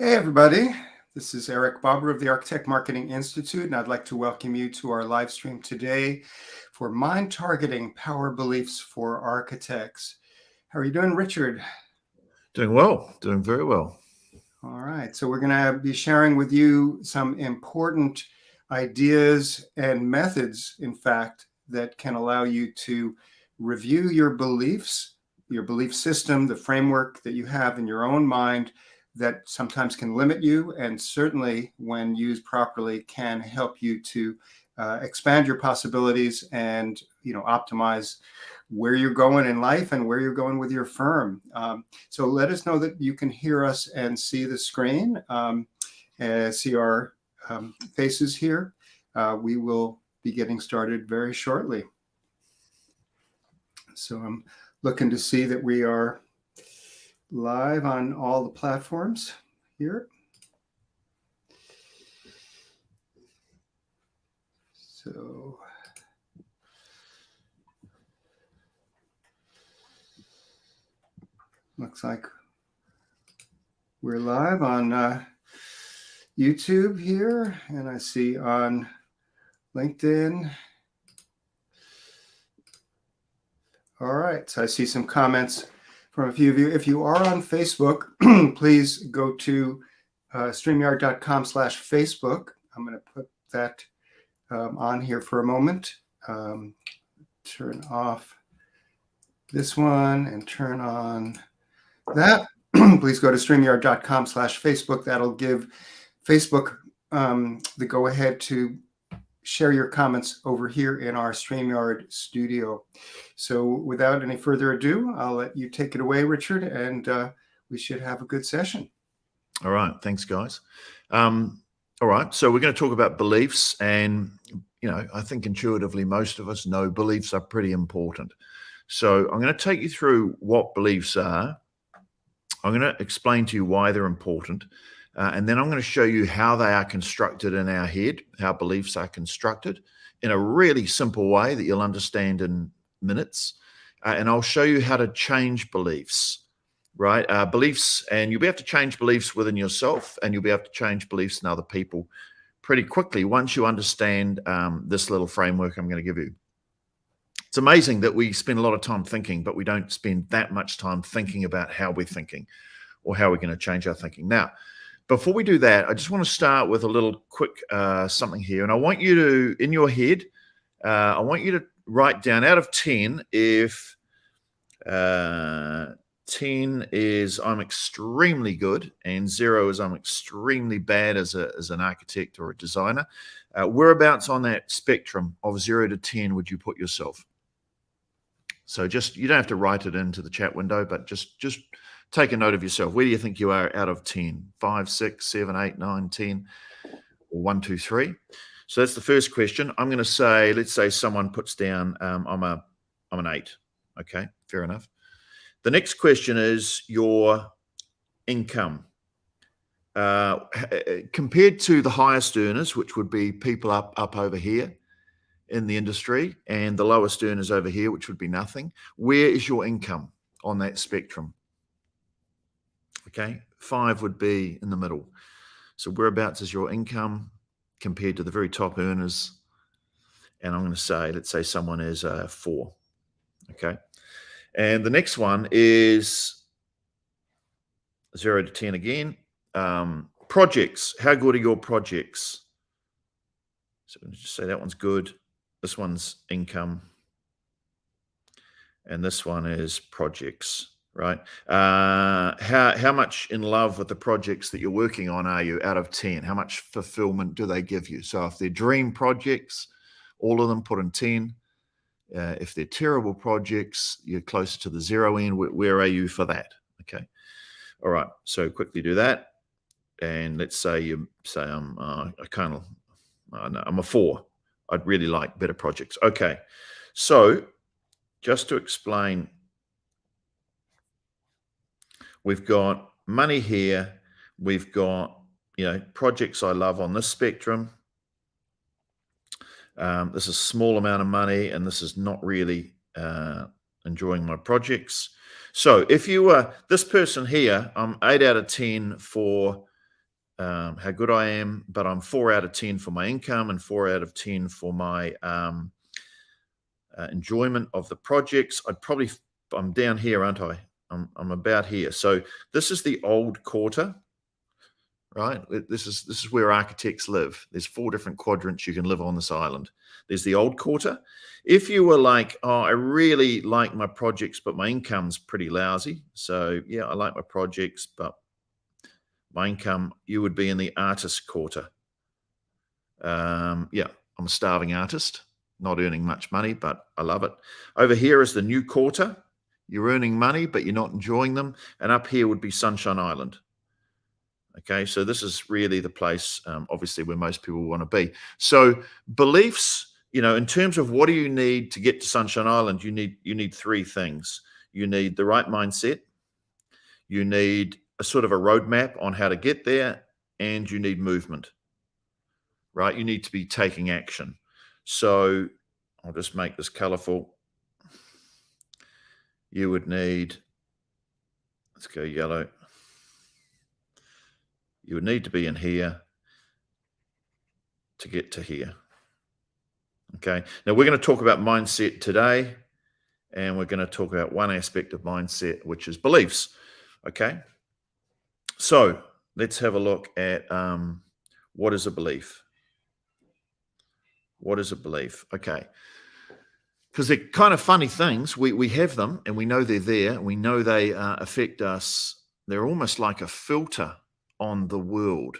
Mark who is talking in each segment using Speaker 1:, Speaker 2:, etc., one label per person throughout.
Speaker 1: Hey, everybody. This is Eric Bobber of the Architect Marketing Institute, and I'd like to welcome you to our live stream today for Mind Targeting Power Beliefs for Architects. How are you doing, Richard?
Speaker 2: Doing well, doing very well.
Speaker 1: All right. So we're going to be sharing with you some important ideas and methods, in fact, that can allow you to review your beliefs, your belief system, the framework that you have in your own mind that sometimes can limit you, and certainly when used properly can help you to expand your possibilities and optimize where you're going in life and where you're going with your firm. So let us know that you can hear us and see the screen, and see our faces here. We will be getting started very shortly. So I'm looking to see that we are live on all the platforms here. So looks like we're live on YouTube here, and I see on LinkedIn. All right, so I see some comments from a few of you. If you are on Facebook, please go to streamyard.com/Facebook. I'm going to put that on here for a moment. Turn off this one and turn on that. Please go to streamyard.com/Facebook. That'll give Facebook the go-ahead to share your comments over here in our StreamYard studio. So without any further ado, I'll let you take it away, Richard, and we should have a good session.
Speaker 2: All right. Thanks, guys. All right. So we're going to talk about beliefs. And, I think intuitively, most of us know beliefs are pretty important. So I'm going to take you through what beliefs are. I'm going to explain to you why they're important. And then I'm going to show you how they are constructed in our head, how beliefs are constructed in a really simple way that you'll understand in minutes. And I'll show you how to change beliefs, right? Beliefs, and you'll be able to change beliefs within yourself, and you'll be able to change beliefs in other people pretty quickly once you understand this little framework I'm going to give you. It's amazing that we spend a lot of time thinking, but we don't spend that much time thinking about how we're thinking or how we're going to change our thinking. Now, before we do that, I just want to start with a little quick something here. And I want you to, in your head, I want you to write down out of 10, if 10 is I'm extremely good and 0 is I'm extremely bad as an architect or a designer, whereabouts on that spectrum of 0 to 10 would you put yourself? So you don't have to write it into the chat window, but just take a note of yourself. Where do you think you are out of 10? 5, 6, 7, 8, 9, 10, or 1, 2, 3? So that's the first question. I'm going to say, let's say someone puts down, I'm an 8. Okay, fair enough. The next question is your income. Compared to the highest earners, which would be people up over here in the industry, and the lowest earners over here, which would be nothing, where is your income on that spectrum? Okay, 5 would be in the middle. So whereabouts is your income compared to the very top earners? And I'm going to say, let's say someone is 4. Okay. And the next one is 0 to 10 again. Projects. How good are your projects? So let's just say that one's good. This one's income. And this one is projects, right? How much in love with the projects that you're working on are you out of 10? How much fulfillment do they give you? So if they're dream projects, all of them put in 10. If they're terrible projects, you're closer to the 0 end. Where are you for that? Okay. All right. So quickly do that. And let's say you say I'm a 4. I'd really like better projects. Okay. So just to explain, we've got money here. We've got, projects I love on this spectrum. This is a small amount of money, and this is not really enjoying my projects. So if you were this person here, I'm 8 out of 10 for how good I am, but I'm 4 out of 10 for my income and 4 out of 10 for my enjoyment of the projects. I'm down here, aren't I? I'm about here. So this is the old quarter, right? This is where architects live. There's 4 different quadrants you can live on this island. There's the old quarter. If you were like, oh, I really like my projects, but my income's pretty lousy. So yeah, I like my projects, but my income, you would be in the artist quarter. Yeah, I'm a starving artist, not earning much money, but I love it. Over here is the new quarter. You're earning money, but you're not enjoying them. And up here would be Sunshine Island. Okay, so this is really the place, obviously, where most people want to be. So beliefs, in terms of what do you need to get to Sunshine Island, you need 3 things. You need the right mindset. You need a sort of a roadmap on how to get there, and you need movement, right? You need to be taking action. So I'll just make this colorful. You would need, let's go yellow. You would need to be in here to get to here. Okay. Now we're going to talk about mindset today, and we're going to talk about one aspect of mindset, which is beliefs. Okay. So let's have a look at what is a belief? What is a belief? Okay. Because they're kind of funny things. We have them and we know they're there and we know they affect us. They're almost like a filter on the world.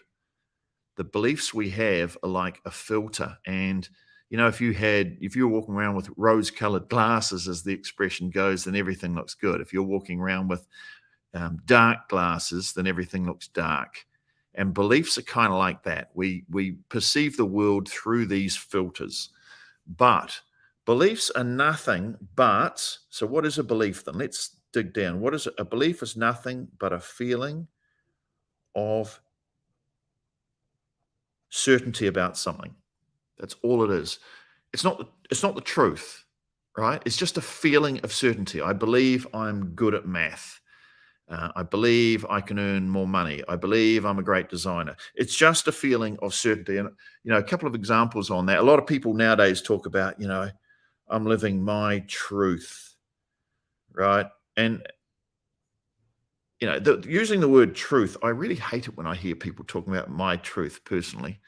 Speaker 2: The beliefs we have are like a filter. And, if you're walking around with rose-colored glasses, as the expression goes, then everything looks good. If you're walking around with dark glasses, then everything looks dark. And beliefs are kind of like that. We perceive the world through these filters. But beliefs are nothing but, so what is a belief then? Let's dig down. What is it? A belief is nothing but a feeling of certainty about something. That's all it is. It's not the truth, right? It's just a feeling of certainty. I believe I'm good at math. I believe I can earn more money. I believe I'm a great designer. It's just a feeling of certainty. And, a couple of examples on that. A lot of people nowadays talk about, I'm living my truth, right? And, using the word truth, I really hate it when I hear people talking about my truth personally,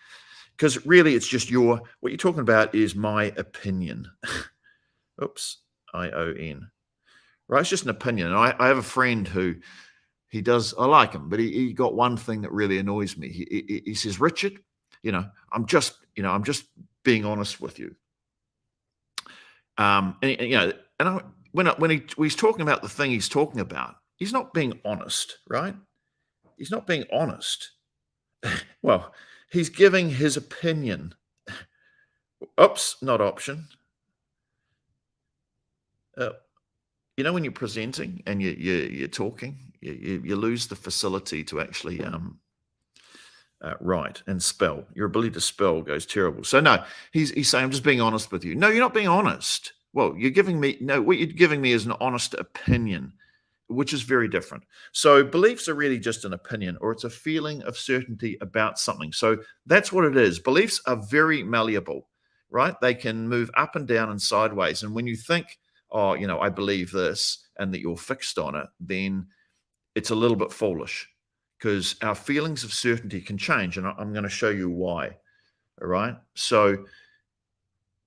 Speaker 2: because really it's just what you're talking about is my opinion. Oops, ION. Right, it's just an opinion. And I have a friend who I like him, but he got one thing that really annoys me. He says, Richard, I'm just being honest with you. When he's talking about the thing he's talking about, he's not being honest, right? He's not being honest. Well, he's giving his opinion. Oops, not option. When you're presenting and you're talking, you lose the facility to actually write and spell. Your ability to spell goes terrible. So no, he's saying, I'm just being honest with you. No, you're not being honest. Well, what you're giving me is an honest opinion, which is very different. So beliefs are really just an opinion, or it's a feeling of certainty about something. So that's what it is. Beliefs are very malleable, right? They can move up and down and sideways. And when you think, oh, I believe this, and that you're fixed on it, then it's a little bit foolish, because our feelings of certainty can change. And I'm going to show you why. All right. So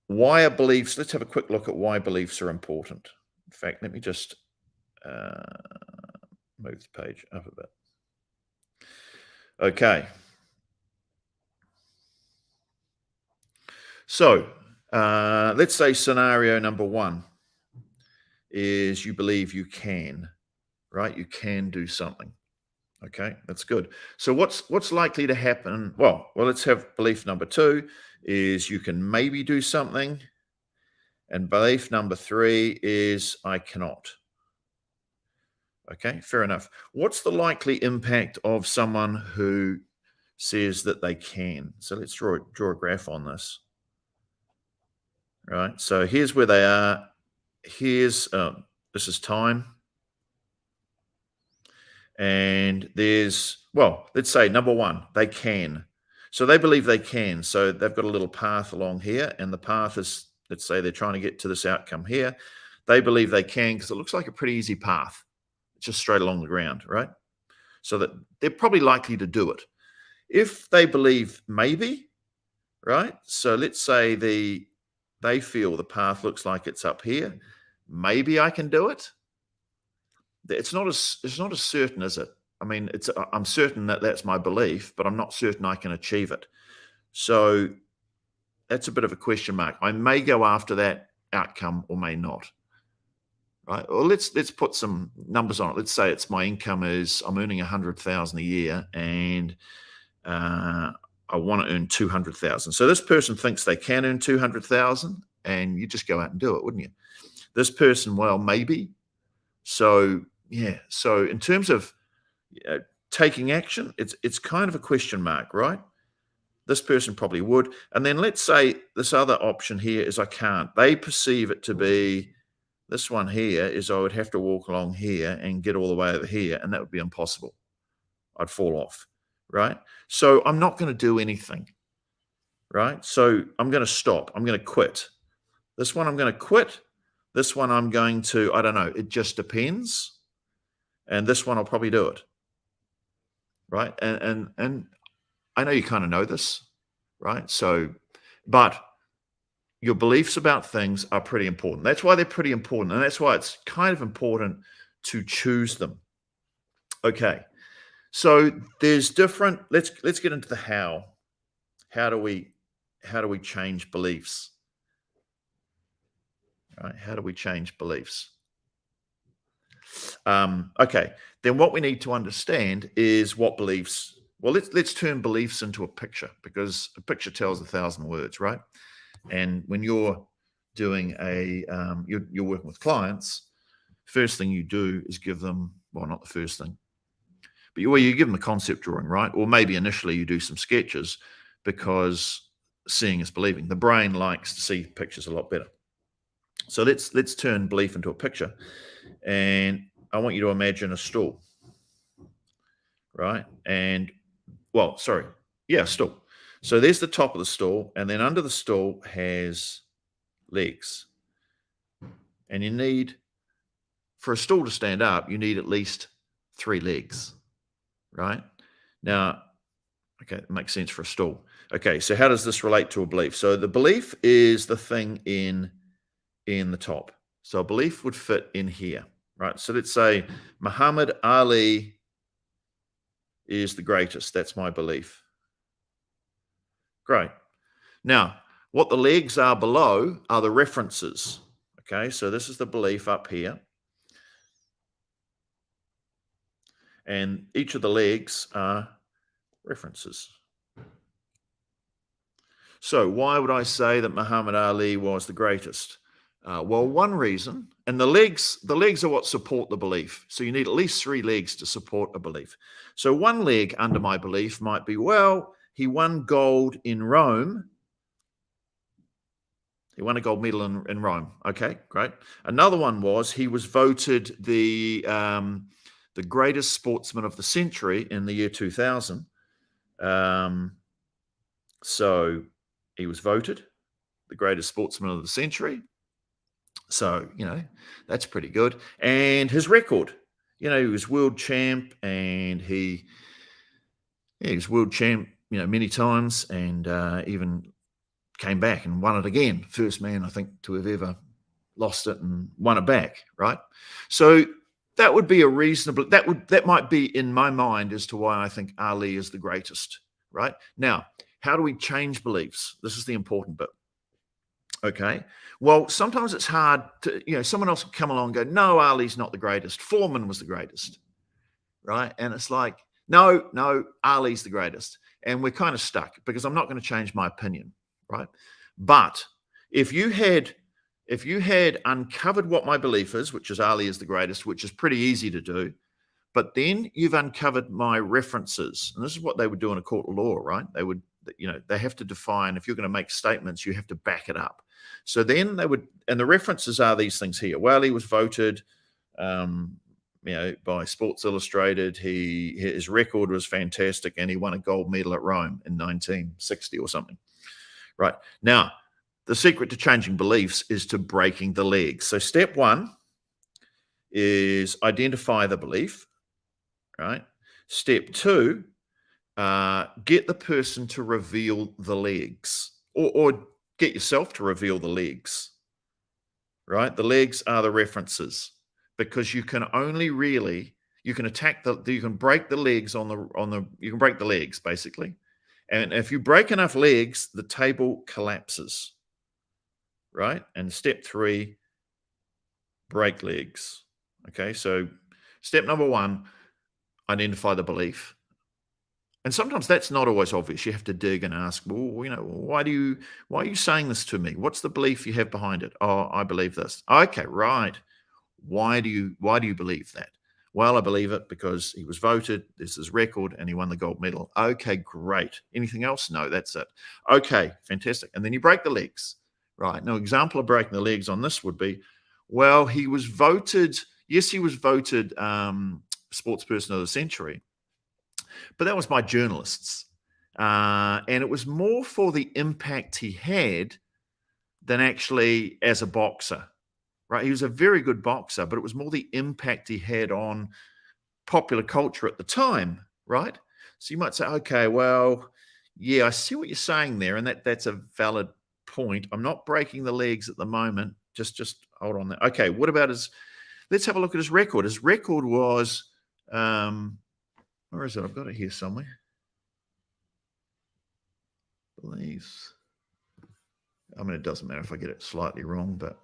Speaker 2: why are beliefs? Let's have a quick look at why beliefs are important. In fact, let me just move the page up a bit. Okay. So let's say scenario number 1 is you believe you can, right? You can do something. Okay, that's good. So what's likely to happen? Well, let's have belief number 2 is you can maybe do something. And belief number 3 is I cannot. Okay, fair enough. What's the likely impact of someone who says that they can? So let's draw a graph on this. Right, so here's where they are. Here's this is time. And there's, well, let's say number one, they can. So they believe they can. So they've got a little path along here, and the path is, let's say they're trying to get to this outcome here. They believe they can because it looks like a pretty easy path. It's just straight along the ground, right? So that they're probably likely to do it. If they believe maybe, right? So let's say they feel the path looks like it's up here. Maybe I can do it. It's not as certain, is it? I mean, I'm certain that that's my belief, but I'm not certain I can achieve it. So that's a bit of a question mark. I may go after that outcome or may not. Right? Well, let's put some numbers on it. Let's say it's my income is I'm earning 100,000 a year, and I want to earn 200,000. So this person thinks they can earn 200,000, and you just go out and do it, wouldn't you? This person, well, maybe. So yeah. So in terms of taking action, it's kind of a question mark, right? This person probably would. And then let's say this other option here is I can't. They perceive it to be, this one here is I would have to walk along here and get all the way over here, and that would be impossible. I'd fall off, right? So I'm not going to do anything, right? So I'm going to stop. I'm going to quit. This one I'm going to quit. This one I'm going to, I don't know, it just depends. And this one I'll probably do it, right? And I know you kind of know this, right? So, but your beliefs about things are pretty important. That's why they're pretty important. And that's why it's kind of important to choose them. Okay. So there's different, let's get into the how. How do we change beliefs? Right? How do we change beliefs? Okay. Then what we need to understand is what beliefs, well, let's turn beliefs into a picture, because a picture tells 1,000 words, right? And when you're doing you're working with clients, first thing you do is give them, well, not the first thing, but you give them a concept drawing, right? Or maybe initially you do some sketches, because seeing is believing. The brain likes to see pictures a lot better. So let's turn belief into a picture, and I want you to imagine a stool, right? And well, sorry, yeah, stool. So there's the top of the stool, and then under the stool has legs. And you need, for a stool to stand up, you need at least 3 legs, right? Now, okay, it makes sense for a stool. Okay, so how does this relate to a belief? So the belief is the thing in the top. So a belief would fit in here, right? So let's say Muhammad Ali is the greatest. That's my belief. Great. Now, what the legs are below are the references. Okay, so this is the belief up here. And each of the legs are references. So why would I say that Muhammad Ali was the greatest? Well, one reason, and the legs are what support the belief. So you need at least 3 legs to support a belief. So one leg under my belief might be, well, he won gold in Rome. He won a gold medal in Rome. Okay, great. Another one was he was voted the greatest sportsman of the century in the year 2000. So he was voted the greatest sportsman of the century. So, that's pretty good. And his record, he was world champ, and he was world champ, many times, and even came back and won it again. First man, I think, to have ever lost it and won it back, right? So that would be a reasonable, that might be in my mind as to why I think Ali is the greatest, right? Now, how do we change beliefs? This is the important bit. Okay. Well, sometimes it's hard to, someone else can come along and go, no, Ali's not the greatest. Foreman was the greatest, right? And it's like, no, Ali's the greatest. And we're kind of stuck, because I'm not going to change my opinion, right? But if you had uncovered what my belief is, which is Ali is the greatest, which is pretty easy to do, but then you've uncovered my references. And this is what they would do in a court of law, right? They would, they have to define, if you're going to make statements, you have to back it up. So then they would, and the references are these things here. Well, he was voted by Sports Illustrated. His record was fantastic, and he won a gold medal at Rome in 1960 or something. Right. Now, the secret to changing beliefs is to breaking the legs. So step one is identify the belief, right? Step two, get the person to reveal the legs, or get yourself to reveal the legs, right? The legs are the references, because you can only really, you can break the legs you can break the legs basically. And if you break enough legs, the table collapses, right? And step three, break legs. Okay, so step number one, identify the belief. And sometimes that's not always obvious. You have to dig and ask, well, why are you saying this to me? What's the belief you have behind it? Oh, I believe this. Okay, right. Why do you believe that? Well, I believe it because he was voted, there's his record, and he won the gold medal. Okay, great. Anything else? No, that's it. Okay, fantastic. And then you break the legs, right? Now, example of breaking the legs on this would be, well, he was voted sports person of the century, but that was by journalists. And it was more for the impact he had than actually as a boxer. Right, he was a very good boxer, but it was more the impact he had on popular culture at the time, right? So you might say, okay, well, yeah, I see what you're saying there, and that's a valid point. I'm not breaking the legs at the moment. Just hold on there. Okay, what about let's have a look at his record. His record was, where is it? I've got it here somewhere. Beliefs. I mean, it doesn't matter if I get it slightly wrong, but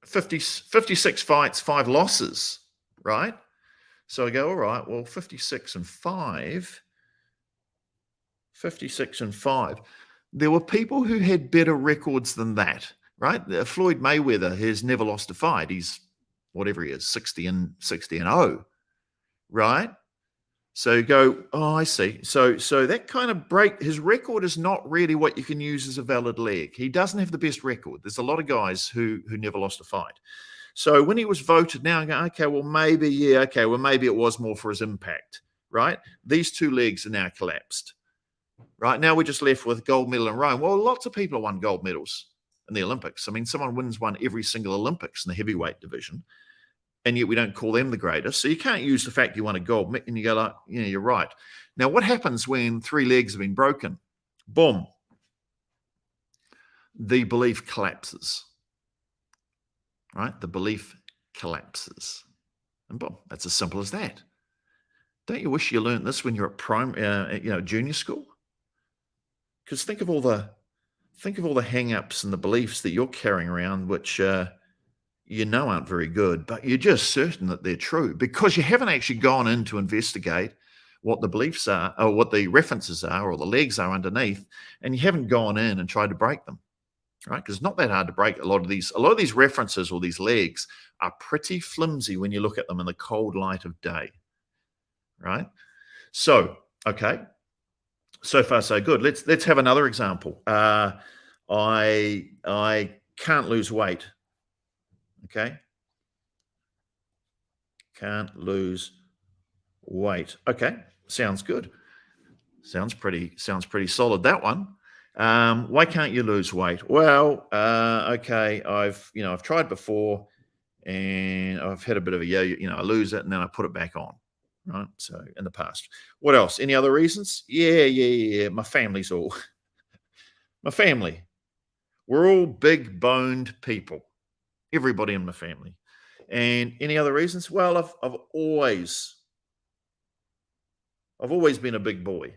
Speaker 2: 56 fights, 5 losses, right? So I go, all right, well, 56 and 5. There were people who had better records than that, right? Floyd Mayweather has never lost a fight. He's whatever he is, 60 and 0, right? So you go, oh, I see. So that kind of his record is not really what you can use as a valid leg. He doesn't have the best record. There's a lot of guys who never lost a fight. So when he was voted now, I go, okay, well, maybe it was more for his impact, right? These 2 legs are now collapsed, right? Now we're just left with gold medal in Rome. Well, lots of people have won gold medals in the Olympics. I mean, someone wins one every single Olympics in the heavyweight division, and yet we don't call them the greatest. So you can't use the fact you won a gold, and you go like, you're right. Now, what happens when 3 legs have been broken? Boom. The belief collapses, right? The belief collapses. And boom, that's as simple as that. Don't you wish you learned this when you're at junior school? Because think of all the hang-ups and the beliefs that you're carrying around, which aren't very good, but you're just certain that they're true because you haven't actually gone in to investigate what the beliefs are or what the references are or the legs are underneath, and you haven't gone in and tried to break them, right? Because it's not that hard to break. A lot of these references or these legs are pretty flimsy when you look at them in the cold light of day, right? So, okay, so far so good. Let's have another example. I can't lose weight. Okay. Can't lose weight. Okay. Sounds good. Sounds pretty solid, that one. Why can't you lose weight? Well, okay. I've tried before and I've had a bit of a yo-yo, I lose it and then I put it back on. Right. So in the past. What else? Any other reasons? Yeah. My family's all my family. We're all big boned people. Everybody in my family. And any other reasons? Well, I've always been a big boy.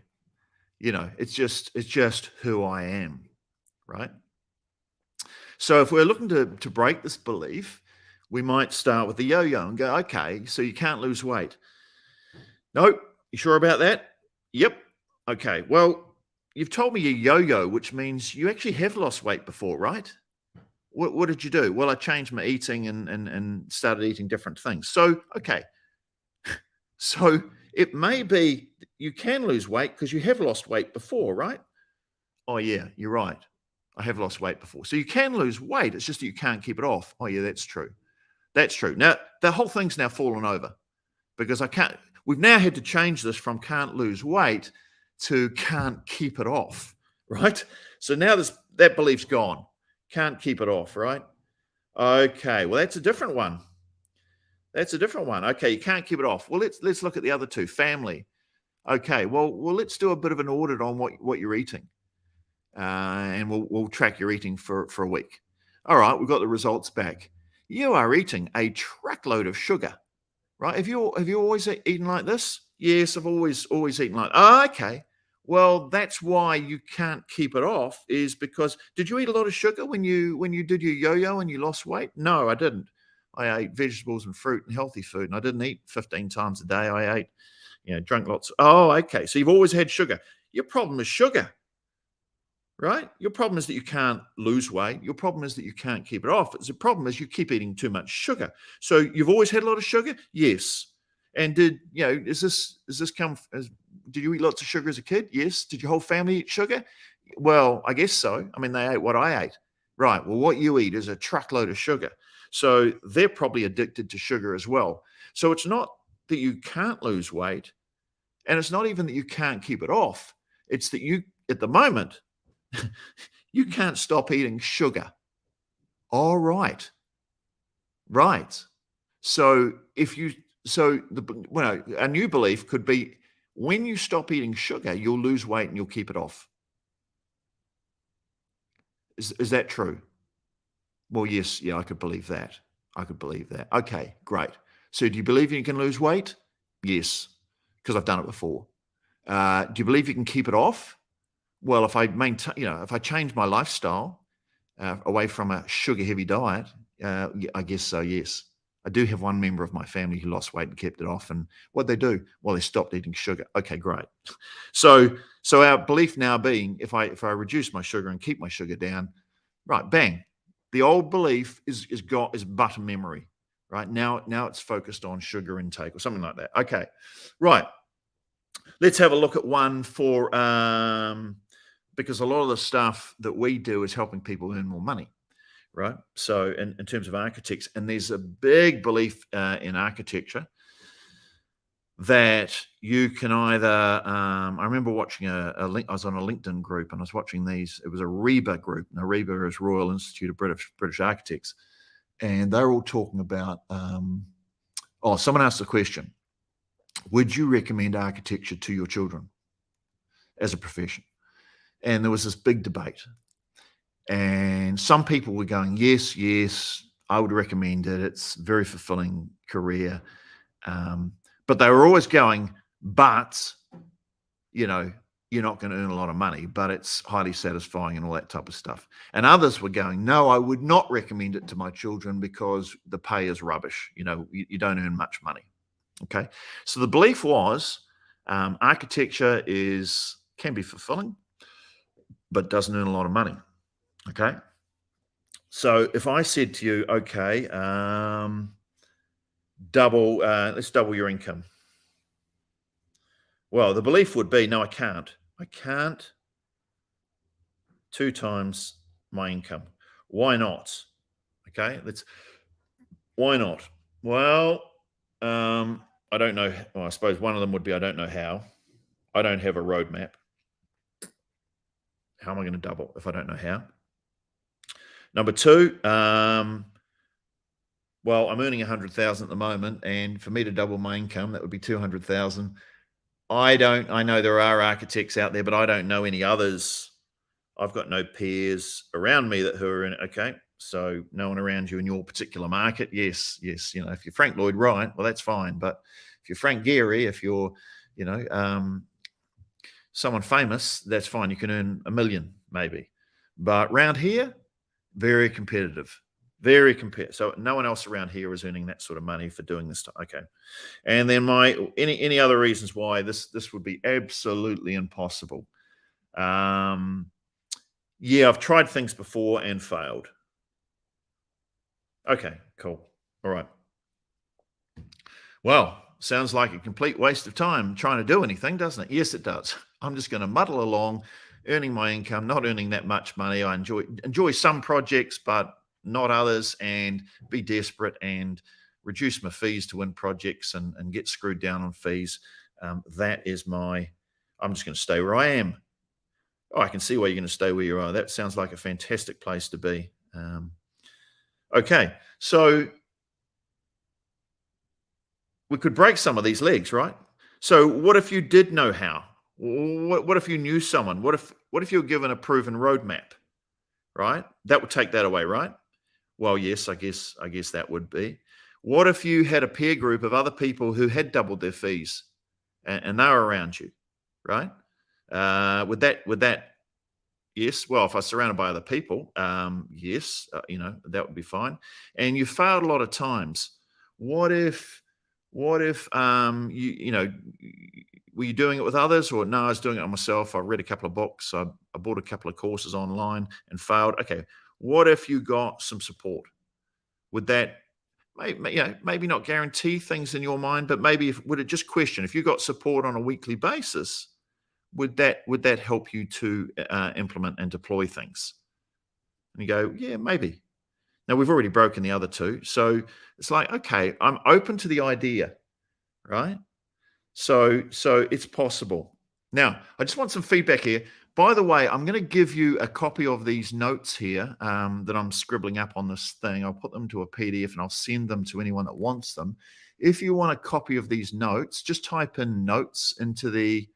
Speaker 2: It's just who I am, right? So if we're looking to break this belief, we might start with the yo-yo and go, okay, so you can't lose weight. Nope. You sure about that? Yep. Okay. Well, you've told me you yo-yo, which means you actually have lost weight before, right? What did you do? Well, I changed my eating and started eating different things. So, okay. So it may be you can lose weight because you have lost weight before, right? Oh, yeah, you're right. I have lost weight before. So you can lose weight. It's just that you can't keep it off. Oh, yeah, that's true. That's true. Now, the whole thing's now fallen over because we've now had to change this from can't lose weight to can't keep it off, right? So now that belief's gone. Can't keep it off, right? Okay, well, that's a different one. That's a different one. Okay, you can't keep it off. Well, let's look at the other two. Family. Okay, well, let's do a bit of an audit on what you're eating, and we'll track your eating for a week. All right, we've got the results back. You are eating a truckload of sugar, right? Have you always eaten like this? Yes, I've always eaten like. Oh, okay. Well, that's why you can't keep it off. Is because did you eat a lot of sugar when you did your yo-yo and you lost weight? No, I didn't. I ate vegetables and fruit and healthy food, and I didn't eat 15 times a day. I ate, drank lots. Oh, okay. So you've always had sugar. Your problem is sugar, right? Your problem is that you can't lose weight. Your problem is that you can't keep it off. The problem is you keep eating too much sugar. So you've always had a lot of sugar? Yes. And did you eat lots of sugar as a kid? Yes. Did your whole family eat sugar? Well, I guess so. I mean, they ate what I ate. Right. Well, what you eat is a truckload of sugar. So they're probably addicted to sugar as well. So it's not that you can't lose weight, and it's not even that you can't keep it off. It's that you, at the moment, you can't stop eating sugar. All right. Right. So a new belief could be when you stop eating sugar, you'll lose weight and you'll keep it off. Is that true? Well, yes. Yeah, I could believe that. Okay, great. So do you believe you can lose weight? Yes, because I've done it before. Do you believe you can keep it off? Well, if I if I change my lifestyle away from a sugar-heavy diet, I guess so. Yes, I do have one member of my family who lost weight and kept it off. And what they do? Well, they stopped eating sugar. Okay, great. So our belief now being, if I reduce my sugar and keep my sugar down, right, bang, the old belief is but a memory. Right now it's focused on sugar intake or something like that. Okay, right. Let's have a look at one for because a lot of the stuff that we do is helping people earn more money, right? So in terms of architects, and there's a big belief in architecture that you can either, I remember watching I was on a LinkedIn group and I was watching these, it was a REBA group. Now REBA is Royal Institute of British Architects. And they're all talking about, someone asked the question, would you recommend architecture to your children as a profession? And there was this big debate. And some people were going, yes, I would recommend it. It's a very fulfilling career. But they were always going, but, you're not going to earn a lot of money, but it's highly satisfying and all that type of stuff. And others were going, no, I would not recommend it to my children because the pay is rubbish. You don't earn much money. Okay. So the belief was architecture can be fulfilling, but doesn't earn a lot of money. Okay. So if I said to you, okay, let's double your income. Well, the belief would be, no, I can't. I can't 2 times my income. Why not? Okay, why not? Well, I don't know. Well, I suppose one of them would be, I don't know how. I don't have a roadmap. How am I going to double if I don't know how? Number 2, well, I'm earning 100,000 at the moment, and for me to double my income, that would be 200,000. I know there are architects out there, but I don't know any others. I've got no peers around me who are in it. Okay. So no one around you in your particular market. Yes. If you're Frank Lloyd Wright, well, that's fine. But if you're Frank Gehry, if you're, someone famous, that's fine. You can earn $1 million maybe. But around here, very competitive. Very competitive. So no one else around here is earning that sort of money for doing this stuff. Okay. And then any other reasons why this would be absolutely impossible. Yeah, I've tried things before and failed. Okay, cool. All right. Well, sounds like a complete waste of time trying to do anything, doesn't it? Yes, it does. I'm just going to muddle along, earning my income, not earning that much money. I enjoy some projects, but not others, and be desperate and reduce my fees to win projects and get screwed down on fees. That is I'm just going to stay where I am. Oh, I can see why you're going to stay where you are. That sounds like a fantastic place to be. Okay, so we could break some of these legs, right? So what if you did know how? What if you knew someone? What if you were given a proven roadmap, right? That would take that away, right? Well, yes, I guess that would be. What if you had a peer group of other people who had doubled their fees and they were around you, right? Would that yes? Well, if I was surrounded by other people, yes, that would be fine. And you failed a lot of times. What if were you doing it with others, or no, I was doing it on myself? I read a couple of books, I bought a couple of courses online and failed. Okay, what if you got some support? Would that maybe not guarantee things in your mind, but maybe would it just question if you got support on a weekly basis? Would that help you to implement and deploy things? And you go, yeah, maybe. Now we've already broken the other two, so it's like, okay, I'm open to the idea, right? So it's possible. Now, I just want some feedback here. By the way, I'm going to give you a copy of these notes here that I'm scribbling up on this thing. I'll put them to a PDF and I'll send them to anyone that wants them. If you want a copy of these notes, just type in notes into the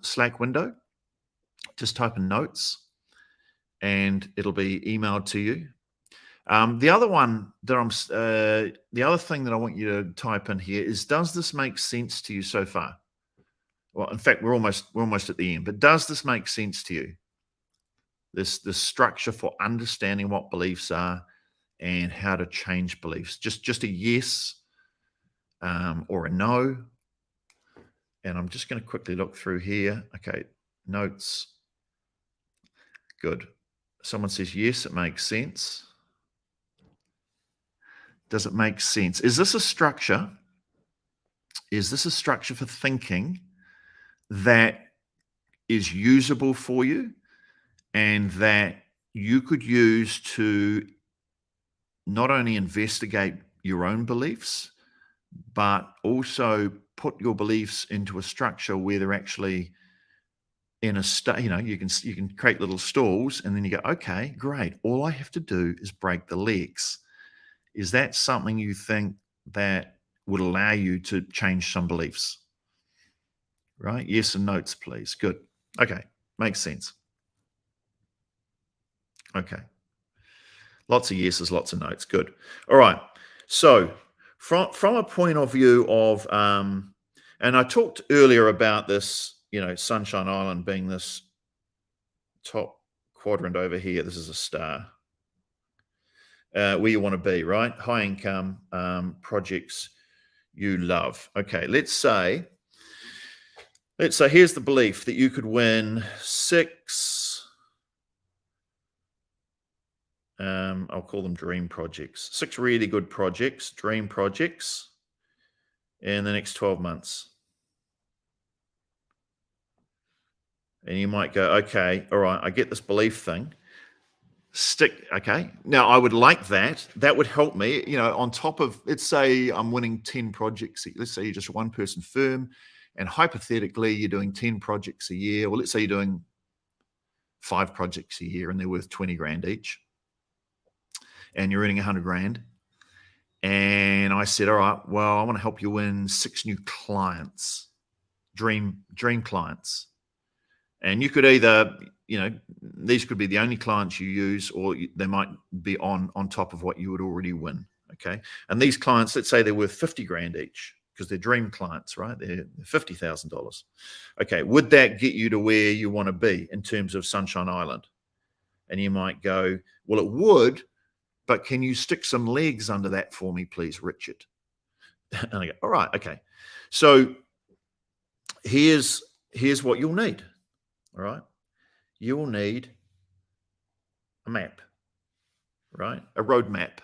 Speaker 2: Slack window. Just type in notes and it'll be emailed to you. The other one that the other thing that I want you to type in here is, does this make sense to you so far? Well, in fact, we're almost at the end, but does this make sense to you? This structure for understanding what beliefs are and how to change beliefs. Just a yes or a no. And I'm just going to quickly look through here. Okay, notes. Good. Someone says yes, it makes sense. Does it make sense? Is this a structure? Is this a structure for thinking that is usable for you and that you could use to not only investigate your own beliefs, but also put your beliefs into a structure where they're actually in a state, you can create little stalls and then you go, okay, great. All I have to do is break the legs. Is that something you think that would allow you to change some beliefs? Right? Yes and notes, please. Good. Okay. Makes sense. Okay. Lots of yeses, lots of notes. Good. All right. So from a point of view of, and I talked earlier about this, Sunshine Island being this top quadrant over here. This is a star. Where you want to be, right? High income projects you love. Okay, let's say here's the belief that you could win 6, I'll call them dream projects, 6 really good projects, dream projects in the next 12 months. And you might go, okay, all right, I get this belief thing. Okay. Now I would like that. That would help me, on top of, let's say I'm winning 10 projects. Let's say you're just a one person firm and hypothetically you're doing 10 projects a year. Well, let's say you're doing 5 projects a year and they're worth 20 grand each and you're earning 100 grand. And I said, all right, well, I want to help you win 6 new clients, dream clients. And you could either, these could be the only clients you use, or they might be on top of what you would already win. Okay. And these clients, let's say they're worth 50 grand each because they're dream clients, right? They're $50,000. Okay. Would that get you to where you want to be in terms of Sunshine Island? And you might go, well, it would, but can you stick some legs under that for me, please, Richard? And I go, all right. Okay. So here's what you'll need. All right. You will need a map, right? A road map,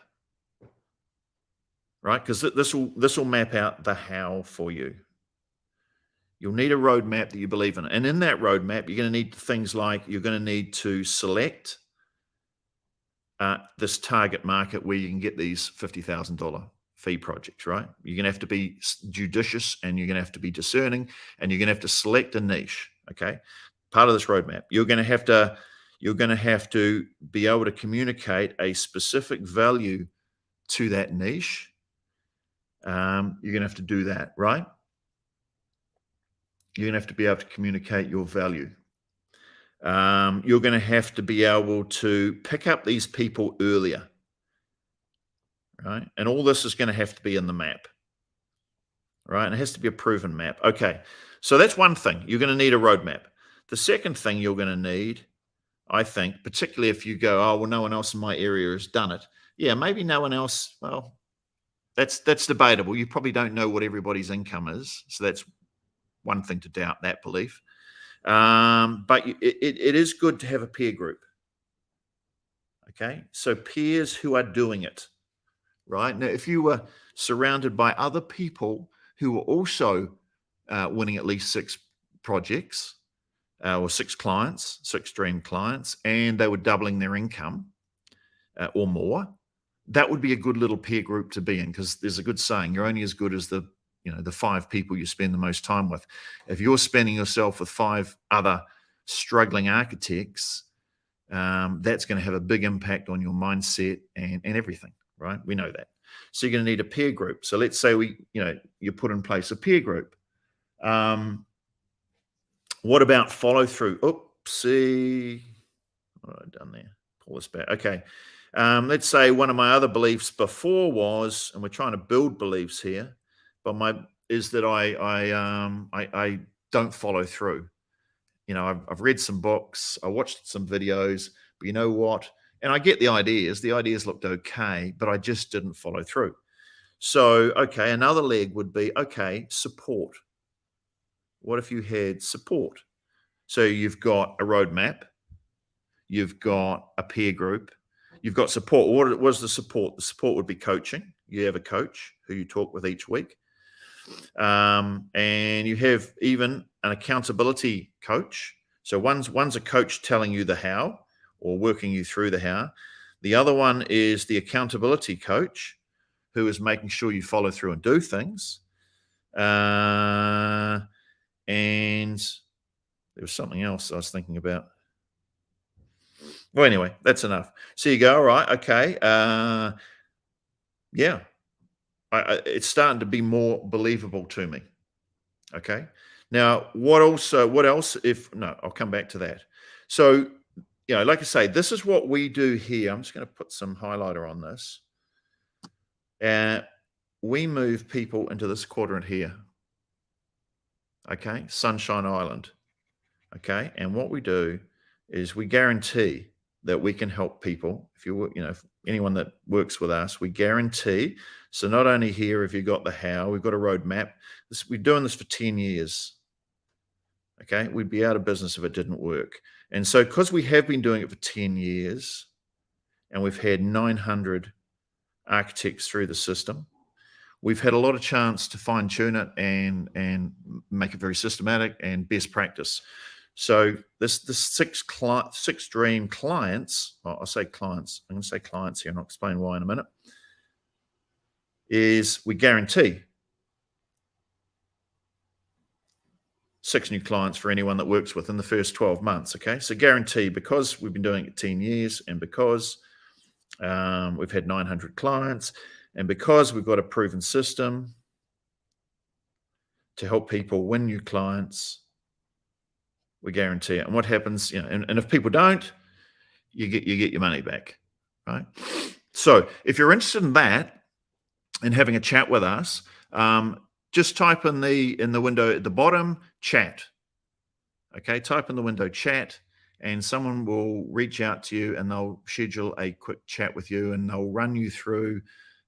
Speaker 2: right? Because this will map out the how for you. You'll need a roadmap that you believe in. And in that roadmap, you're going to need things like you're going to need to select this target market where you can get these $50,000 fee projects, right? You're going to have to be judicious, and you're going to have to be discerning, and you're going to have to select a niche, okay? Part of this roadmap. You're going to have to be able to communicate a specific value to that niche. You're going to have to do that, right? You're going to have to be able to communicate your value. You're going to have to be able to pick up these people earlier, right? And all this is going to have to be in the map, right? And it has to be a proven map. Okay, so that's one thing. You're going to need a roadmap. The second thing you're going to need, I think, particularly if you go, oh, well, no one else in my area has done it. Yeah, maybe no one else. Well, that's debatable. You probably don't know what everybody's income is. So that's one thing to doubt that belief. But it is good to have a peer group. Okay, so peers who are doing it, right? Now, if you were surrounded by other people who were also winning at least 6 projects or 6 clients, 6 dream clients, and they were doubling their income or more, that would be a good little peer group to be in, because there's a good saying, you're only as good as the 5 people you spend the most time with. If you're spending yourself with 5 other struggling architects, that's going to have a big impact on your mindset and everything, right? We know that. So you're going to need a peer group. So let's say you put in place a peer group. What about follow through? Oopsie. What have I done there? Pull this back. Okay. Let's say one of my other beliefs before was, and we're trying to build beliefs here, but is that I don't follow through. I've read some books, I watched some videos, but you know what? And I get the ideas. The ideas looked okay, but I just didn't follow through. So, okay, another leg would be, okay, support. What if you had support? So you've got a roadmap, you've got a peer group, you've got support. What was the support? The support would be coaching. You have a coach who you talk with each week. And you have even an accountability coach. So one's a coach telling you the how or working you through the how. The other one is the accountability coach, who is making sure you follow through and do things. And there was something else I was thinking about. Well, anyway, that's enough. So you go, all right, okay. Yeah. It's starting to be more believable to me. Okay. Now, what else? I'll come back to that. So, like I say, this is what we do here. I'm just going to put some highlighter on this. We move people into this quadrant here. Okay. Sunshine Island. Okay. And what we do is we guarantee that we can help people. If anyone that works with us, we guarantee. So not only here have you got the how, we've got a roadmap. We're doing this for 10 years. Okay, we'd be out of business if it didn't work. And so because we have been doing it for 10 years and we've had 900 architects through the system, we've had a lot of chance to fine tune it and make it very systematic and best practice. So this 6 dream clients, I'll say clients, I'm going to say clients here and I'll explain why in a minute, is we guarantee 6 new clients for anyone that works within the first 12 months. Okay, so guarantee, because we've been doing it 10 years and because we've had 900 clients and because we've got a proven system to help people win new clients, we guarantee it. And what happens, and if people don't, you get your money back, right? So if you're interested in that and having a chat with us, just type in the window at the bottom, chat. Okay, type in the window chat, and someone will reach out to you and they'll schedule a quick chat with you and they'll run you through,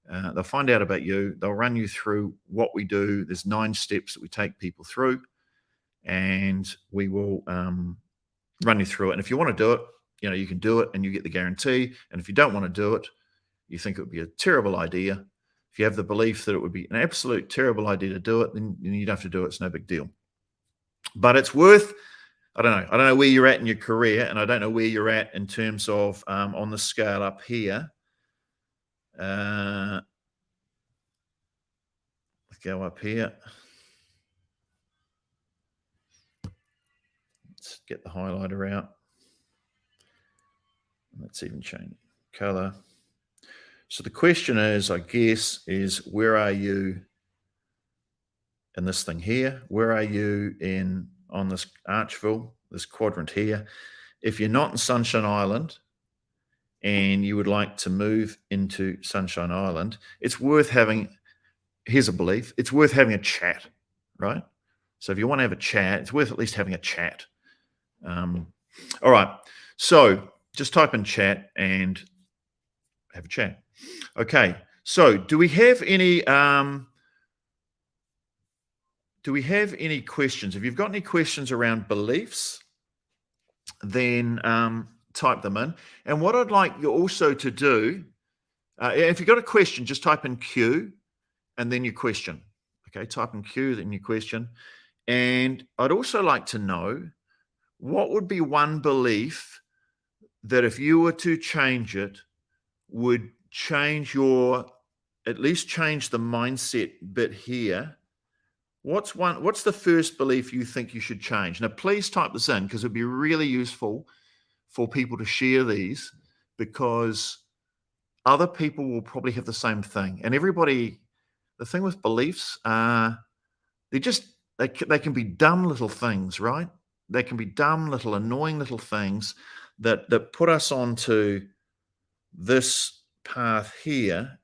Speaker 2: they'll find out about you, they'll run you through what we do. There's 9 steps that we take people through, and we will run you through it. And if you want to do it, you can do it and you get the guarantee. And if you don't want to do it, you think it would be a terrible idea, if you have the belief that it would be an absolute terrible idea to do it, then you don't have to do it. It's no big deal. But it's worth, I don't know where you're at in your career, and I don't know where you're at in terms of on the scale up here. Let's go up here. Let's get the highlighter out. Let's even change color. So the question is, I guess, is where are you in this thing here? Where are you on this Archville, this quadrant here? If you're not in Sunshine Island and you would like to move into Sunshine Island, it's worth having, here's a belief, it's worth having a chat, right? So if you want to have a chat, it's worth at least having a chat. All right. So just type in chat and have a chat. Okay. So do we have any questions? If you've got any questions around beliefs, then type them in. And what I'd like you also to do, if you've got a question, just type in Q and then your question. Okay, type in Q, then your question. And I'd also like to know, what would be one belief that if you were to change it would change at least change the mindset bit here? What's the first belief you think you should change? Now, please type this in, because it'd be really useful for people to share these, because other people will probably have the same thing. And everybody, the thing with beliefs, they can be dumb little things, right? They can be dumb little annoying little things that put us onto this path here,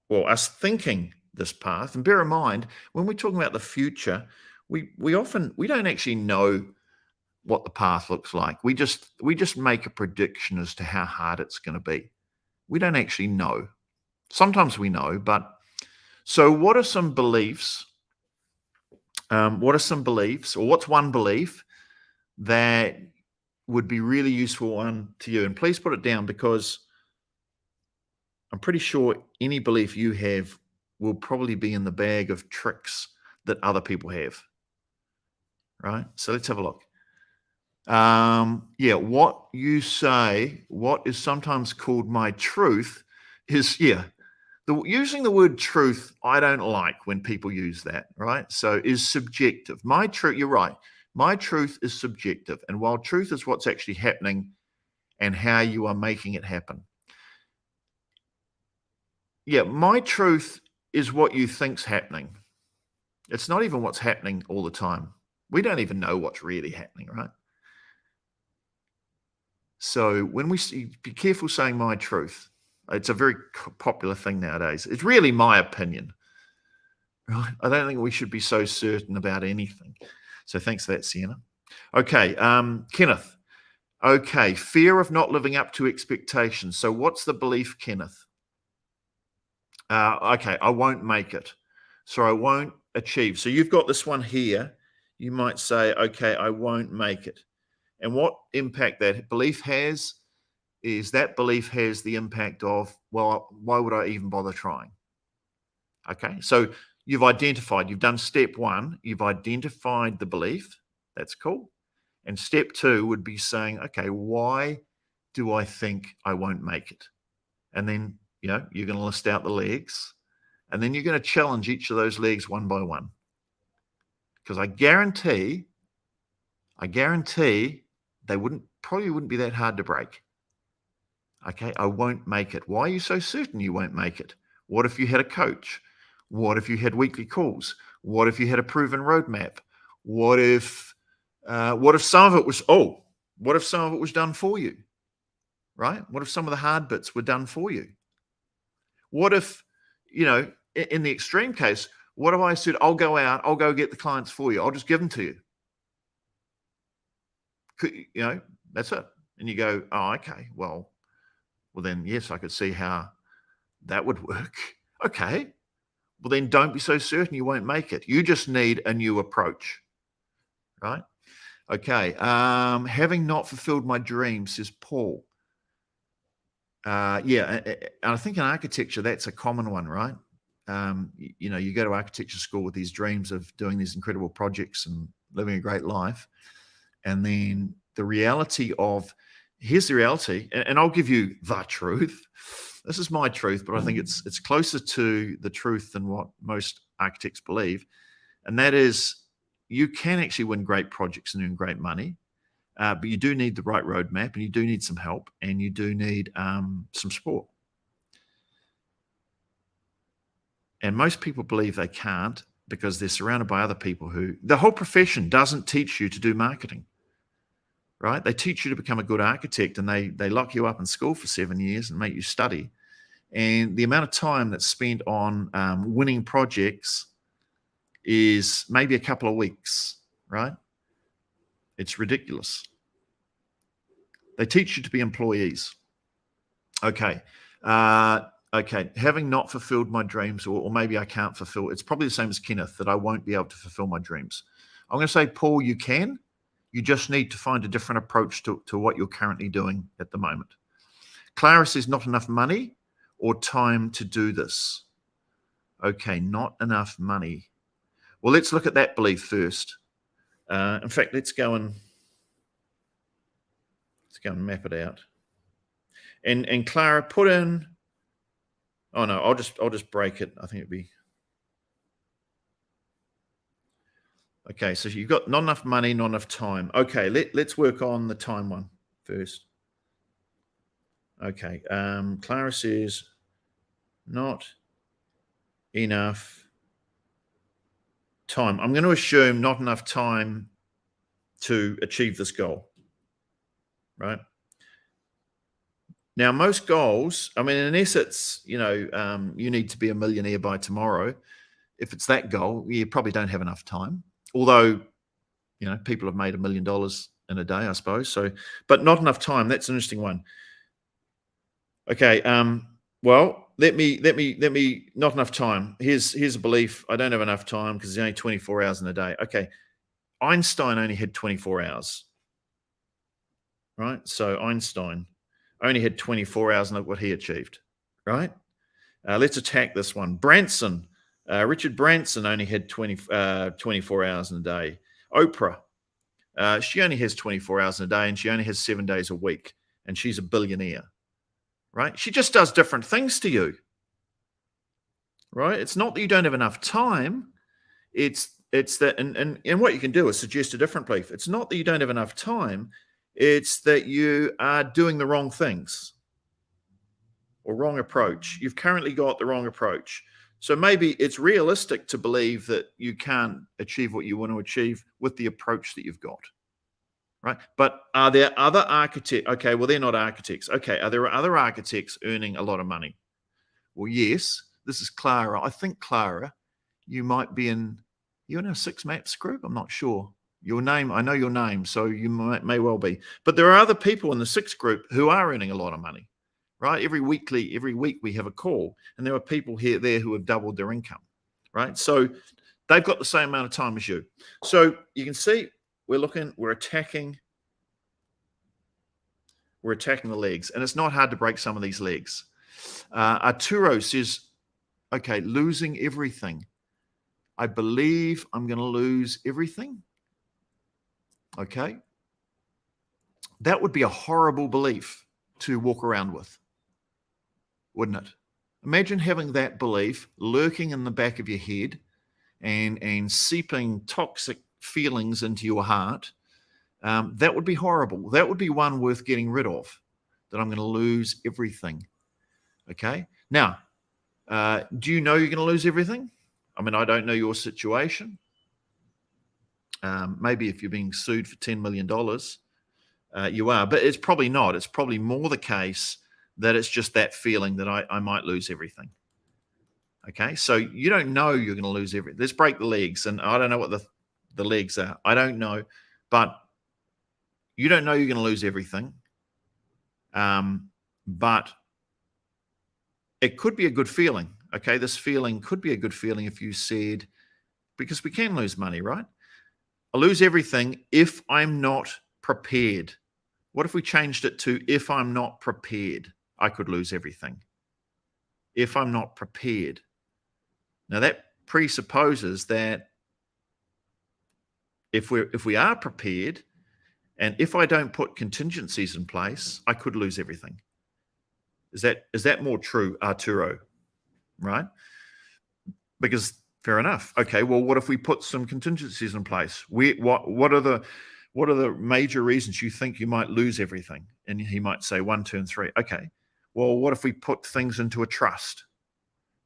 Speaker 2: or us thinking this path. And bear in mind, when we're talking about the future, we don't actually know what the path looks like. We just make a prediction as to how hard it's going to be. We don't actually know. Sometimes we know, but so what are some beliefs? Or what's one belief that would be really useful to you? And please put it down, because I'm pretty sure any belief you have will probably be in the bag of tricks that other people have. Right? So let's have a look. What you say, what is sometimes called my truth, is, using the word truth, I don't like when people use that, right? So is subjective. My truth, you're right. My truth is subjective. And while truth is what's actually happening and how you are making it happen. Yeah, my truth is what you think's happening. It's not even what's happening all the time. We don't even know what's really happening, right? So when we see, be careful saying my truth. It's a very popular thing nowadays. It's really my opinion, right? I don't think we should be so certain about anything. So thanks for that, Sienna. Okay, Kenneth. Okay, fear of not living up to expectations. So what's the belief, Kenneth? Okay, I won't make it. So I won't achieve. So you've got this one here. You might say, okay, I won't make it. And what impact that belief has is that belief has the impact of, well, why would I even bother trying? Okay, so you've done step one, you've identified the belief. That's cool. And step two would be saying, okay, why do I think I won't make it? And then, you're going to list out the legs, and then you're going to challenge each of those legs one by one. Because I guarantee they probably wouldn't be that hard to break. Okay, I won't make it. Why are you so certain you won't make it? What if you had a coach? What if you had weekly calls? What if you had a proven roadmap? What if some of it was done for you? Right? What if some of the hard bits were done for you? What if, in the extreme case, what if I said, I'll go get the clients for you. I'll just give them to you. That's it. And you go, oh, okay, well, then yes, I could see how that would work. Okay. Well, then don't be so certain you won't make it. You just need a new approach. Right? Okay. Having not fulfilled my dreams, says Paul. And I think in architecture, that's a common one, right? You go to architecture school with these dreams of doing these incredible projects and living a great life. And then the reality of, here's the reality, and I'll give you the truth. This is my truth, but I think it's closer to the truth than what most architects believe. And that is, you can actually win great projects and earn great money, but you do need the right roadmap, and you do need some help, and you do need some support. And most people believe they can't because they're surrounded by other people who, the whole profession doesn't teach you to do marketing, right? They teach you to become a good architect, and they lock you up in school for 7 years and make you study. And the amount of time that's spent on winning projects is maybe a couple of weeks, right? It's ridiculous. They teach you to be employees. Okay. Okay. Having not fulfilled my dreams, or maybe I can't fulfill, it's probably the same as Kenneth, that I won't be able to fulfill my dreams. I'm going to say, Paul, you can. You just need to find a different approach to what you're currently doing at the moment. Clara says, not enough money or time to do this. Okay, not enough money. Well, let's look at that belief first. In fact, let's go and map it out. And Clara, put in. Oh no, I'll just break it. I think it'd be okay. So you've got not enough money, not enough time. Okay, let's work on the time one first. Okay, Clara says not enough time. I'm going to assume not enough time to achieve this goal, right? Now, most goals, I mean, unless it's, you need to be a millionaire by tomorrow. If it's that goal, you probably don't have enough time. Although, people have made $1 million in a day, I suppose. So, but not enough time. That's an interesting one. Okay. Well, let me. Not enough time. Here's a belief. I don't have enough time because there's only 24 hours in a day. Okay. Einstein only had 24 hours, right? So Einstein only had 24 hours, and look what he achieved, right? Let's attack this one. Branson, Richard Branson only had 24 hours in a day. Oprah, she only has 24 hours in a day, and she only has 7 days a week, and she's a billionaire, right? She just does different things to you, right? It's not that you don't have enough time. It's that, and what you can do is suggest a different belief. It's not that you don't have enough time. It's that you are doing the wrong things or wrong approach. You've currently got the wrong approach. So maybe it's realistic to believe that you can't achieve what you want to achieve with the approach that you've got, right? But are there other architects? Okay, well, they're not architects. Okay, are there other architects earning a lot of money? Well, yes. This is Clara. I think, Clara, you might be you're in a 6 Maps group. I'm not sure. Your name, I know your name, so you may well be. But there are other people in the 6 group who are earning a lot of money, right? Every week we have a call, and there are people there who have doubled their income, right? So they've got the same amount of time as you. So you can see we're attacking the legs, and it's not hard to break some of these legs. Arturo says, okay, losing everything. I believe I'm going to lose everything. Okay. That would be a horrible belief to walk around with, wouldn't it? Imagine having that belief lurking in the back of your head and seeping toxic feelings into your heart. That would be horrible. That would be one worth getting rid of, that I'm going to lose everything. Okay. Now, do you know you're going to lose everything? I mean, I don't know your situation. Maybe if you're being sued for $10 million, you are, but it's probably not. It's probably more the case that it's just that feeling that I might lose everything. Okay, so you don't know you're going to lose everything. Let's break the legs, and I don't know what the legs are. I don't know, but you don't know you're going to lose everything. But it could be a good feeling. Okay, this feeling could be a good feeling if you said, because we can lose money, right? I lose everything if I'm not prepared. What if we changed it to, if I'm not prepared, I could lose everything. If I'm not prepared. Now that presupposes that if we are prepared, and if I don't put contingencies in place, I could lose everything. Is that more true, Arturo? Right? Because fair enough. Okay, well, what if we put some contingencies in place? What are the major reasons you think you might lose everything? And he might say 1, 2, and 3. Okay, well, what if we put things into a trust?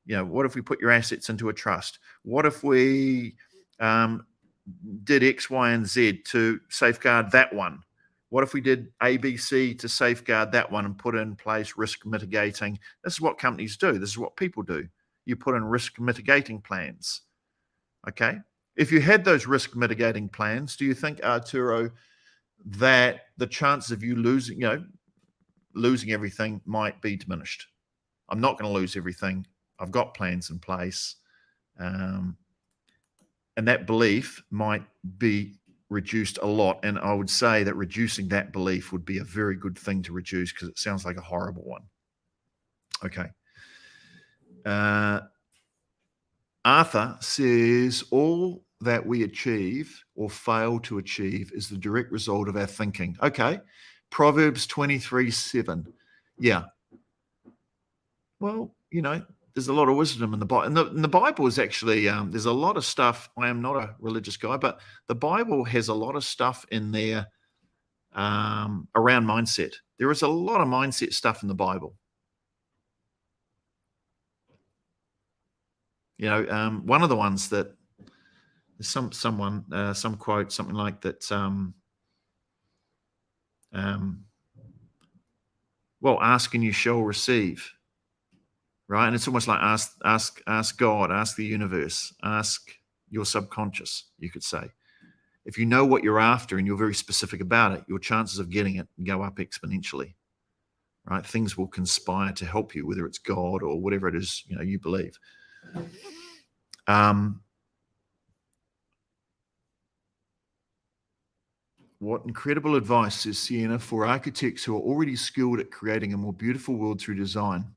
Speaker 2: What if we put your assets into a trust? What if we did X, Y, and Z to safeguard that one? What if we did A, B, C to safeguard that one and put in place risk mitigating? This is what companies do. This is what people do. You put in risk mitigating plans. Okay. If you had those risk mitigating plans, do you think, Arturo, that the chances of you losing everything might be diminished? I'm not going to lose everything. I've got plans in place. And that belief might be reduced a lot. And I would say that reducing that belief would be a very good thing to reduce, because it sounds like a horrible one. Okay. Arthur says, all that we achieve or fail to achieve is the direct result of our thinking. Okay. Proverbs 23:7. Yeah. Well, there's a lot of wisdom in the Bible. And the Bible is actually, there's a lot of stuff. I am not a religious guy, but the Bible has a lot of stuff in there around mindset. There is a lot of mindset stuff in the Bible. One of the ones that some quote, something like that, well, ask and you shall receive. Right? And it's almost like ask God, ask the universe, ask your subconscious, you could say. If you know what you're after and you're very specific about it, your chances of getting it go up exponentially. Right? Things will conspire to help you, whether it's God or whatever it is, you believe. What incredible advice, says Sienna, for architects who are already skilled at creating a more beautiful world through design.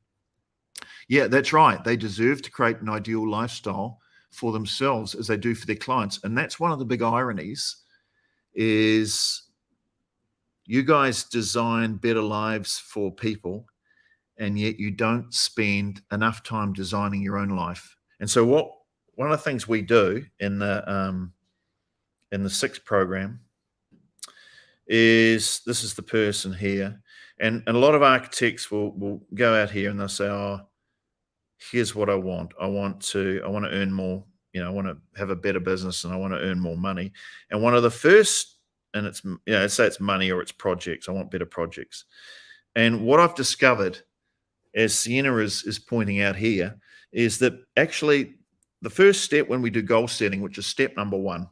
Speaker 2: Yeah, that's right. They deserve to create an ideal lifestyle for themselves as they do for their clients. And that's one of the big ironies, is you guys design better lives for people, and yet you don't spend enough time designing your own life. And so one of the things we do in the 6 program is, this is the person here. And a lot of architects will go out here and they'll say, oh, here's what I want. I want to earn more. I want to have a better business and I want to earn more money. And one of the first, and it's, say it's money or it's projects. I want better projects. And what I've discovered, as Sienna is pointing out here, is that actually the first step when we do goal setting, which is step number 1,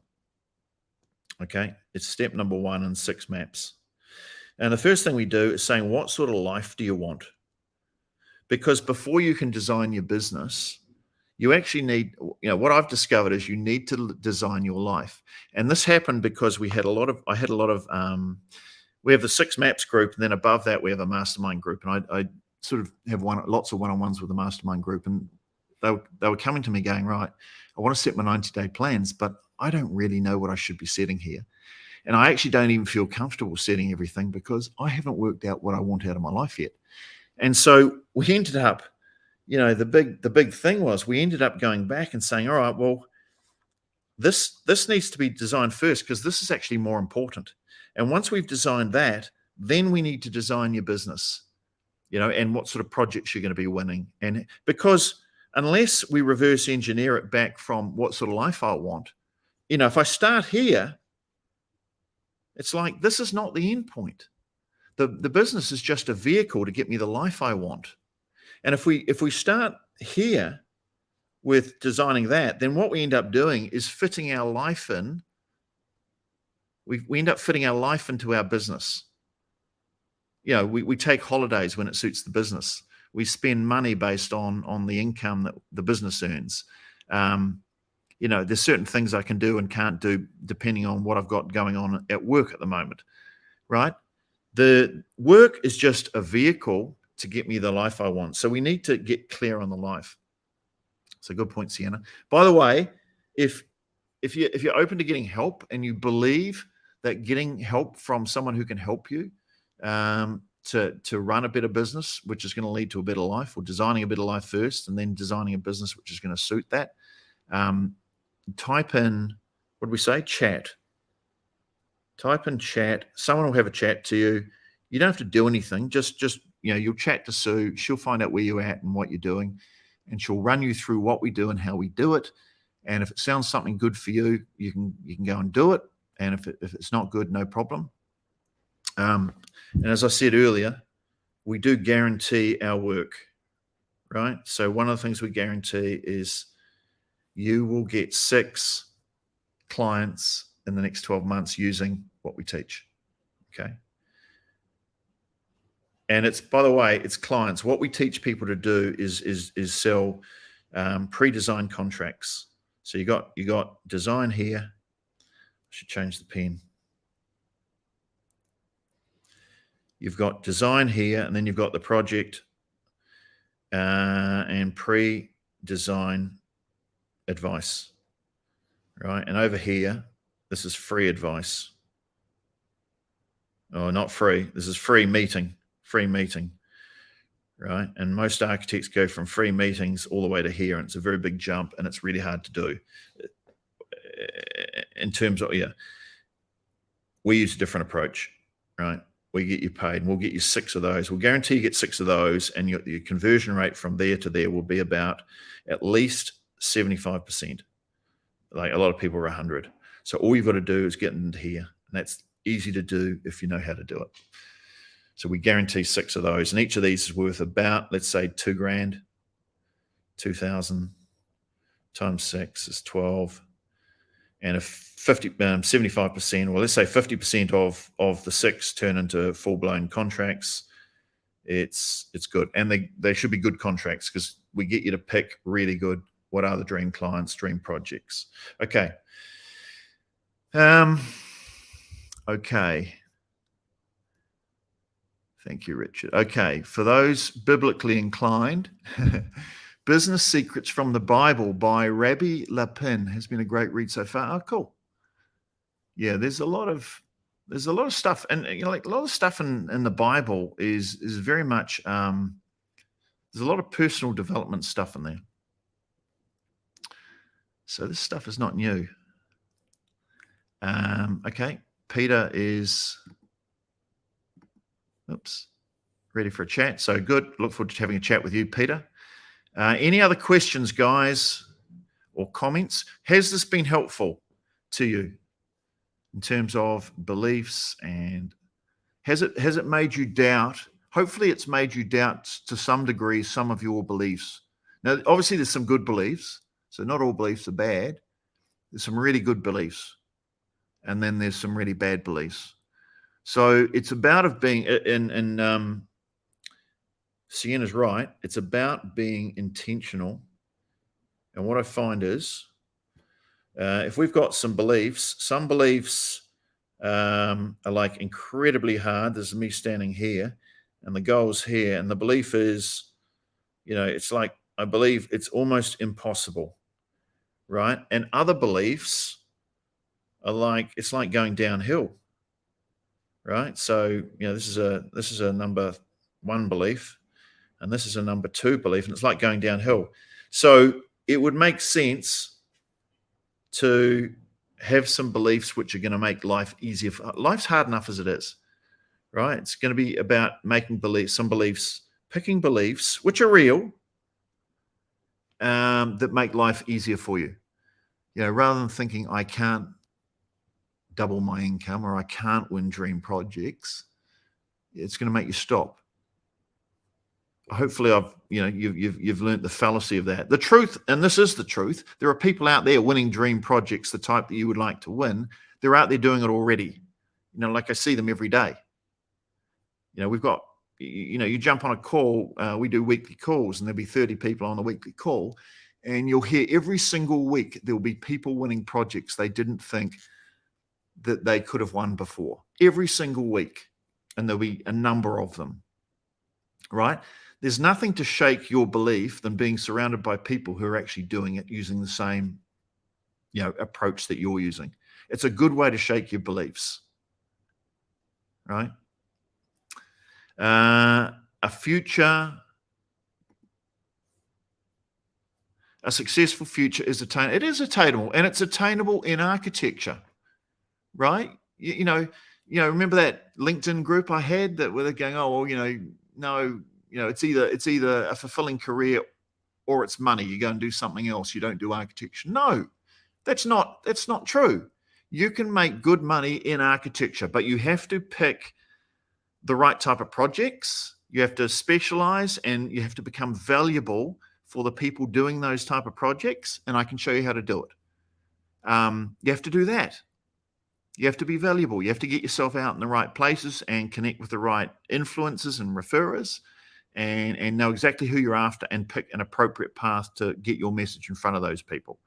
Speaker 2: okay, it's step number 1 in 6 maps. And the first thing we do is saying, what sort of life do you want? Because before you can design your business, you actually need, what I've discovered is you need to design your life. And this happened because we have the 6 maps group, and then above that we have a mastermind group. And I sort of have lots of one-on-ones with the mastermind group, and they were coming to me going, right, I want to set my 90-day plans, but I don't really know what I should be setting here. And I actually don't even feel comfortable setting everything because I haven't worked out what I want out of my life yet. And so we ended up, the big thing was we ended up going back and saying, all right, well, this needs to be designed first because this is actually more important. And once we've designed that, then we need to design your business, and what sort of projects you're going to be winning. And because unless we reverse engineer it back from what sort of life I want, if I start here, it's like, this is not the end point. The business is just a vehicle to get me the life I want. And if we start here with designing that, then what we end up doing is fitting our life in. We end up fitting our life into our business. We take holidays when it suits the business. We spend money based on the income that the business earns. There's certain things I can do and can't do depending on what I've got going on at work at the moment, right? The work is just a vehicle to get me the life I want. So we need to get clear on the life. It's a good point, Sienna. By the way, if if you're open to getting help and you believe that getting help from someone who can help you to run a better business, which is going to lead to a better life, or designing a better life first and then designing a business which is going to suit that, type in, what do we say? Chat. Type in chat. Someone will have a chat to you. You don't have to do anything. Just you'll chat to Sue. She'll find out where you're at and what you're doing, and she'll run you through what we do and how we do it. And if it sounds something good for you, you can go and do it. And if it's not good, no problem. And as I said earlier, we do guarantee our work, right? So one of the things we guarantee is you will get 6 clients in the next 12 months using what we teach, okay? And it's, by the way, it's clients. What we teach people to do is sell pre-designed contracts. So you got design here. I should change the pen. You've got design here, and then you've got the project and pre-design advice, right? And over here, this is free advice. Oh, not free. This is free meeting, right? And most architects go from free meetings all the way to here, and it's a very big jump, and it's really hard to do. In terms of, we use a different approach, right? We get you paid, and we'll get you 6 of those. We'll guarantee you get 6 of those, and your conversion rate from there to there will be about at least 75%. Like a lot of people are 100. So all you've got to do is get into here, and that's easy to do if you know how to do it. So we guarantee 6 of those, and each of these is worth about, let's say, $2,000. 2,000 times 6 is 12. And if 75%, well, let's say 50% of the 6 turn into full-blown contracts, it's good. And they should be good contracts, because we get you to pick really good, what are the dream clients, dream projects. Okay. Okay. Thank you, Richard. Okay, for those biblically inclined, Business Secrets from the Bible by Rabbi Lapin has been a great read so far. Oh, cool. Yeah, there's a lot of stuff, and like a lot of stuff in the Bible is very much there's a lot of personal development stuff in there. So this stuff is not new. Okay, Peter is ready for a chat. So good. Look forward to having a chat with you, Peter. Any other questions, guys, or comments? Has this been helpful to you in terms of beliefs, and has it made you doubt? Hopefully it's made you doubt to some degree some of your beliefs. Now, obviously there's some good beliefs, so not all beliefs are bad. There's some really good beliefs, and then there's some really bad beliefs. So it's about being Sienna's right. It's about being intentional. And what I find is, if we've got some beliefs are like incredibly hard. This is me standing here, and the goal's here. And the belief is, it's like, I believe it's almost impossible, right? And other beliefs are like, it's like going downhill, right? So, this is a number 1 belief, and this is a number 2 belief, and it's like going downhill. So it would make sense to have some beliefs which are going to make life easier. Life's hard enough as it is, right? It's going to be about making picking beliefs which are real, that make life easier for you. Rather than thinking I can't double my income or I can't win dream projects, it's going to make you stop. Hopefully you've learned the fallacy of that. The truth, and this is the truth, there are people out there winning dream projects, the type that you would like to win. They're out there doing it already. Like I see them every day. We've got, you jump on a call, we do weekly calls, and there'll be 30 people on the weekly call, and you'll hear every single week there'll be people winning projects they didn't think that they could have won before. Every single week. And there'll be a number of them, right? There's nothing to shake your belief than being surrounded by people who are actually doing it using the same approach that you're using. It's a good way to shake your beliefs, right? A successful future is attainable. It is attainable, and it's attainable in architecture, right? Remember that LinkedIn group I had where they're going, oh, well, no, it's either a fulfilling career or it's money. You go and do something else. You don't do architecture. No, that's not true. You can make good money in architecture, but you have to pick the right type of projects. You have to specialize, and you have to become valuable for the people doing those type of projects. And I can show you how to do it. You have to do that. You have to be valuable. You have to get yourself out in the right places and connect with the right influencers and referrers, and know exactly who you're after, and pick an appropriate path to get your message in front of those people.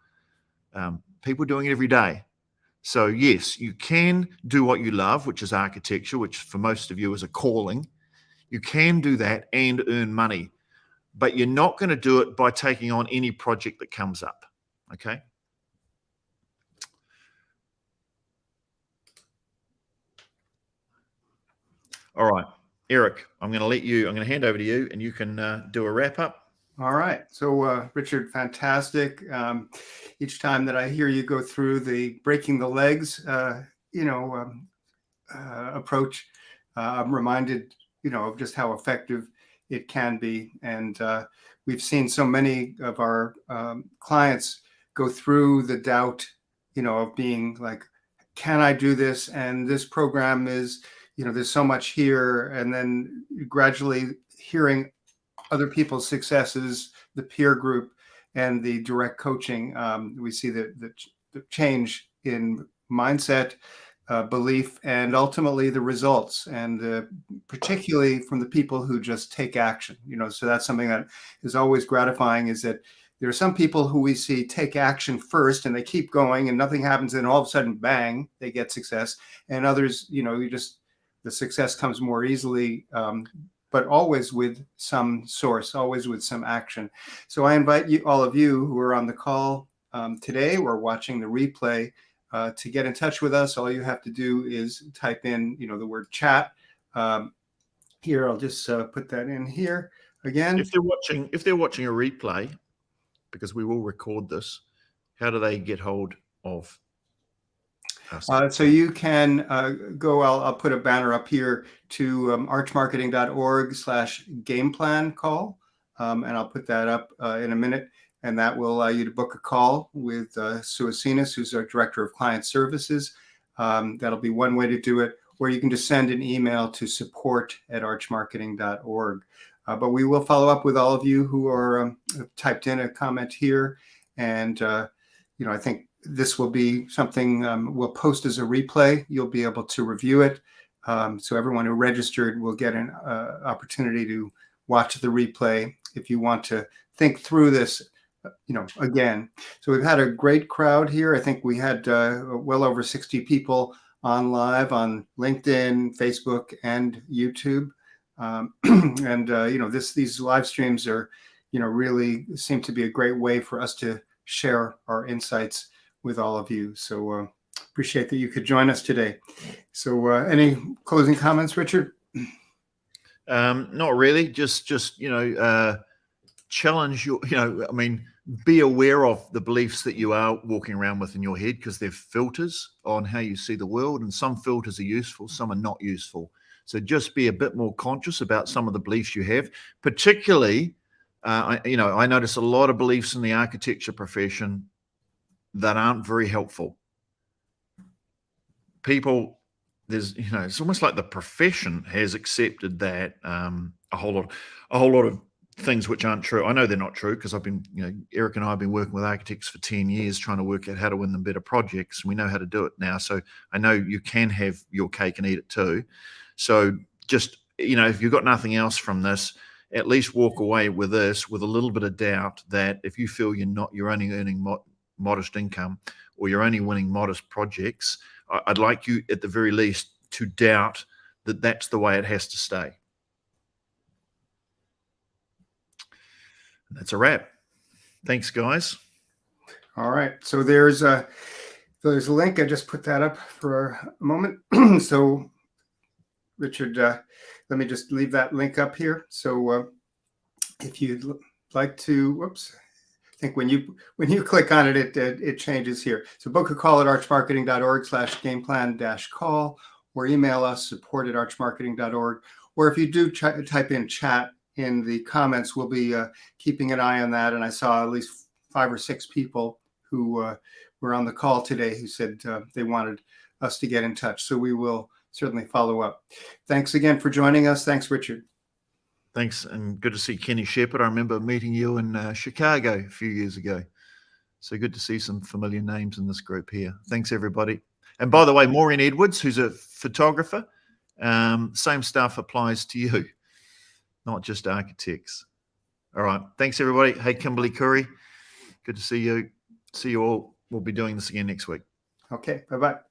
Speaker 2: People doing it every day. So yes, you can do what you love, which is architecture, which for most of you is a calling. You can do that and earn money, but you're not going to do it by taking on any project that comes up. Okay. All right, Eric, I'm going to hand over to you, and you can do a wrap up.
Speaker 1: All right. So, Richard, fantastic. Each time that I hear you go through the breaking the legs, approach, I'm reminded, of just how effective it can be. And we've seen so many of our clients go through the doubt, of being like, can I do this? And this program is, there's so much here. And then gradually hearing other people's successes, the peer group, and the direct coaching, we see the change in mindset, belief, and ultimately the results, and particularly from the people who just take action. So that's something that is always gratifying, is that there are some people who we see take action first and they keep going and nothing happens, and all of a sudden, bang, they get success. And others, the success comes more easily, but always with some source, always with some action. So I invite you, all of you who are on the call today or watching the replay, to get in touch with us. All you have to do is type in, the word chat. Here, I'll just put that in here again.
Speaker 2: If they're watching a replay, because we will record this, how do they get hold of us?
Speaker 1: So you can go, I'll put a banner up here to archmarketing.org/gameplan call. And I'll put that up in a minute. And that will allow you to book a call with Sue Asinas, who's our Director of Client Services. That'll be one way to do it. Or you can just send an email to support@archmarketing.org. But we will follow up with all of you who are typed in a comment here. And, I think this will be something we'll post as a replay. You'll be able to review it. So everyone who registered will get an opportunity to watch the replay if you want to think through this, again. So we've had a great crowd here. I think we had well over 60 people on live on LinkedIn, Facebook, and YouTube. These live streams are, really seem to be a great way for us to share our insights with all of you. So appreciate that you could join us today. So any closing comments, Richard?
Speaker 2: Not really. Just challenge your, be aware of the beliefs that you are walking around with in your head, because they're filters on how you see the world, and some filters are useful, some are not useful. So just be a bit more conscious about some of the beliefs you have. Particularly, I notice a lot of beliefs in the architecture profession that aren't very helpful. People, it's almost like the profession has accepted that a whole lot of things which aren't true. I know they're not true, because I've been, Eric and I have been working with architects for 10 years trying to work out how to win them better projects. We know how to do it now. So I know you can have your cake and eat it too. So just, if you've got nothing else from this, at least walk away with this with a little bit of doubt that if you feel you're only earning modest income, or you're only winning modest projects, I'd like you at the very least to doubt that that's the way it has to stay. That's a wrap. Thanks, guys.
Speaker 1: All right. So there's a link. I just put that up for a moment. So Richard, let me just leave that link up here. So if you'd like to, whoops, I think when you click on it, it changes here. So book a call at archmarketing.org/gameplan-call, or email us support@archmarketing.org. Or if you do type in chat in the comments, we'll be keeping an eye on that. And I saw at least 5 or 6 people who were on the call today who said they wanted us to get in touch. So we will certainly follow up. Thanks again for joining us. Thanks, Richard.
Speaker 2: Thanks, and good to see Kenny Shepherd. I remember meeting you in Chicago a few years ago. So good to see some familiar names in this group here. Thanks, everybody. And by the way, Maureen Edwards, who's a photographer, same stuff applies to you, not just architects. All right. Thanks, everybody. Hey, Kimberly Curry, good to see you. See you all. We'll be doing this again next week.
Speaker 1: Okay. Bye-bye.